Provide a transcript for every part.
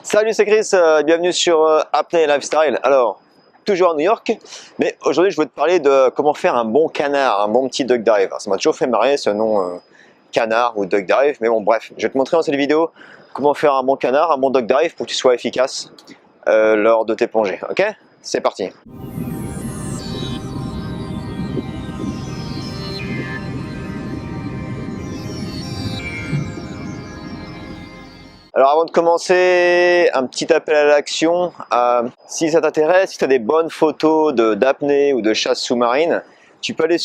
Salut, c'est Chris, bienvenue sur Apnée Lifestyle. Alors, toujours à New York, mais aujourd'hui je veux te parler de comment faire un bon canard, un bon petit duck dive. Alors, ça m'a toujours fait marrer ce nom canard ou duck dive, mais bon bref, je vais te montrer dans cette vidéo comment faire un bon canard, un bon duck dive pour que tu sois efficace lors de tes plongées. Ok? C'est parti. Alors avant de commencer, un petit appel à l'action. Si ça t'intéresse, si tu as des bonnes photos d'apnée ou de chasse sous-marine, tu peux aller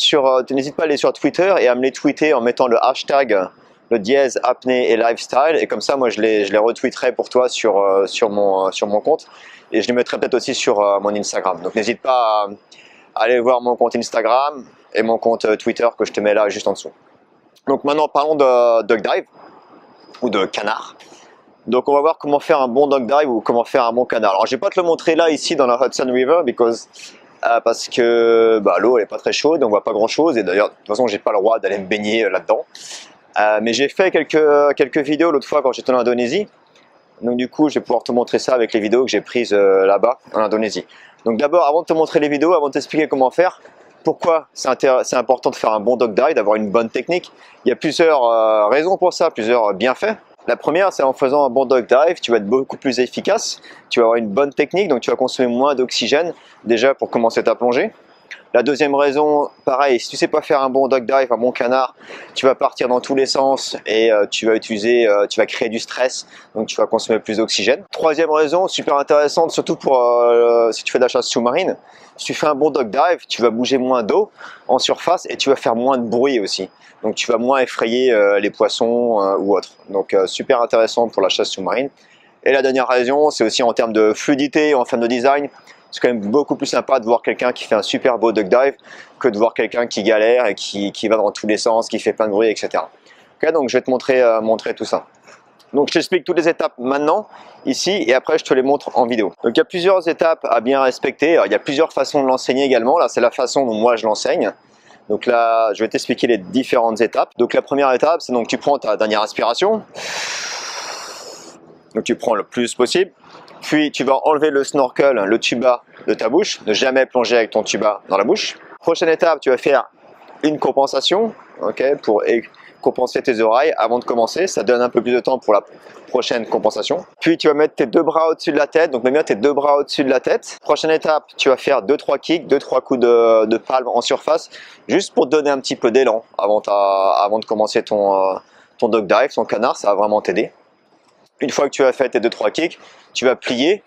n'hésite pas à aller sur Twitter et à me les tweeter en mettant le hashtag le dièse apnée et lifestyle, et comme ça moi je les retweeterai pour toi sur mon compte, et je les mettrai peut-être aussi sur mon Instagram. Donc n'hésite pas à aller voir mon compte Instagram et mon compte Twitter que je te mets là juste en dessous. Donc maintenant parlons de duck dive ou de canard. Donc on va voir comment faire un bon duck dive ou comment faire un bon canard. Alors je vais pas te le montrer là ici dans la Hudson River parce que l'eau elle est pas très chaude, on voit pas grand chose, et d'ailleurs de toute façon j'ai pas le droit d'aller me baigner là-dedans. Mais j'ai fait quelques vidéos l'autre fois quand j'étais en Indonésie. Donc du coup je vais pouvoir te montrer ça avec les vidéos que j'ai prises là-bas en Indonésie. Donc d'abord, avant de te montrer les vidéos, avant de t'expliquer comment faire, pourquoi c'est important de faire un bon duck dive, d'avoir une bonne technique, il y a plusieurs raisons pour ça, plusieurs bienfaits. La première, c'est en faisant un bon duck dive, tu vas être beaucoup plus efficace, tu vas avoir une bonne technique, donc tu vas consommer moins d'oxygène déjà pour commencer ta plongée. La deuxième raison, pareil, si tu ne sais pas faire un bon duck dive, un bon canard, tu vas partir dans tous les sens et tu vas créer du stress, donc tu vas consommer plus d'oxygène. Troisième raison, super intéressante, surtout pour si tu fais de la chasse sous-marine, si tu fais un bon duck dive, tu vas bouger moins d'eau en surface et tu vas faire moins de bruit aussi. Donc tu vas moins effrayer les poissons ou autres. Donc super intéressant pour la chasse sous-marine. Et la dernière raison, c'est aussi en termes de fluidité, en termes de design. C'est quand même beaucoup plus sympa de voir quelqu'un qui fait un super beau duck dive que de voir quelqu'un qui galère et qui va dans tous les sens, qui fait plein de bruit, etc. Okay, donc je vais te montrer tout ça. Donc je t'explique toutes les étapes maintenant, ici, et après je te les montre en vidéo. Donc il y a plusieurs étapes à bien respecter. Alors, il y a plusieurs façons de l'enseigner également. Là, c'est la façon dont moi je l'enseigne. Donc là, je vais t'expliquer les différentes étapes. Donc la première étape, c'est donc tu prends ta dernière inspiration. Donc tu prends le plus possible. Puis tu vas enlever le snorkel, le tuba de ta bouche. Ne jamais plonger avec ton tuba dans la bouche. Prochaine étape, tu vas faire une compensation, okay, pour compenser tes oreilles avant de commencer. Ça donne un peu plus de temps pour la prochaine compensation. Puis tu vas mettre tes deux bras au-dessus de la tête. Donc mets bien tes deux bras au-dessus de la tête. Prochaine étape, tu vas faire 2-3 kicks, 2-3 coups de palme en surface, juste pour te donner un petit peu d'élan avant de commencer ton duck dive, ton canard. Ça va vraiment t'aider. Une fois que tu as fait tes 2-3 kicks, tu vas plier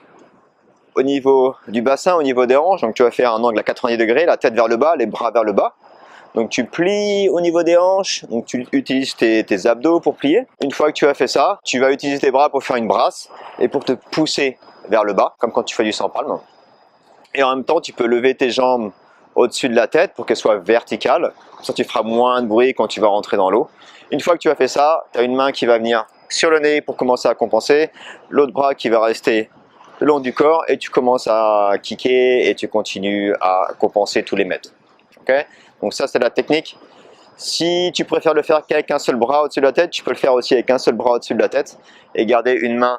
au niveau du bassin, au niveau des hanches. Donc tu vas faire un angle à 90 degrés, la tête vers le bas, les bras vers le bas. Donc tu plies au niveau des hanches, donc tu utilises tes abdos pour plier. Une fois que tu as fait ça, tu vas utiliser tes bras pour faire une brasse et pour te pousser vers le bas, comme quand tu fais du sans palme. Et en même temps, tu peux lever tes jambes au-dessus de la tête pour qu'elles soient verticales. Comme ça, tu feras moins de bruit quand tu vas rentrer dans l'eau. Une fois que tu as fait ça, tu as une main qui va venir sur le nez pour commencer à compenser, l'autre bras qui va rester le long du corps, et tu commences à kicker et tu continues à compenser tous les mètres. Okay? Donc ça, c'est la technique. Si tu préfères le faire qu'avec un seul bras au-dessus de la tête, tu peux le faire aussi avec un seul bras au-dessus de la tête et garder une main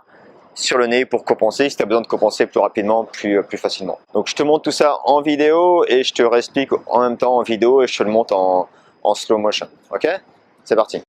sur le nez pour compenser si tu as besoin de compenser plus rapidement, plus facilement. Donc je te montre tout ça en vidéo et je te réexplique en même temps en vidéo et je te le montre en slow motion. Ok? C'est parti.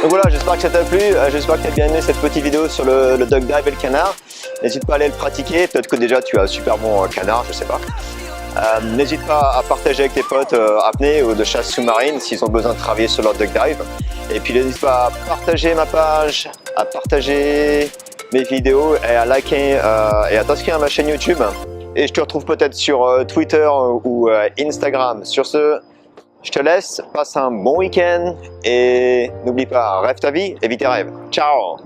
Donc voilà, j'espère que ça t'a plu, j'espère que tu as bien aimé cette petite vidéo sur le duck dive et le canard. N'hésite pas à aller le pratiquer, peut-être que déjà tu as un super bon canard, je sais pas. N'hésite pas à partager avec tes potes apnée ou de chasse sous-marine s'ils ont besoin de travailler sur leur duck dive. Et puis n'hésite pas à partager ma page, à partager mes vidéos et à liker et à t'inscrire à ma chaîne YouTube et je te retrouve peut-être sur Twitter ou Instagram. Sur ce, je te laisse, passe un bon week-end et n'oublie pas, rêve ta vie et vis tes rêves. Ciao!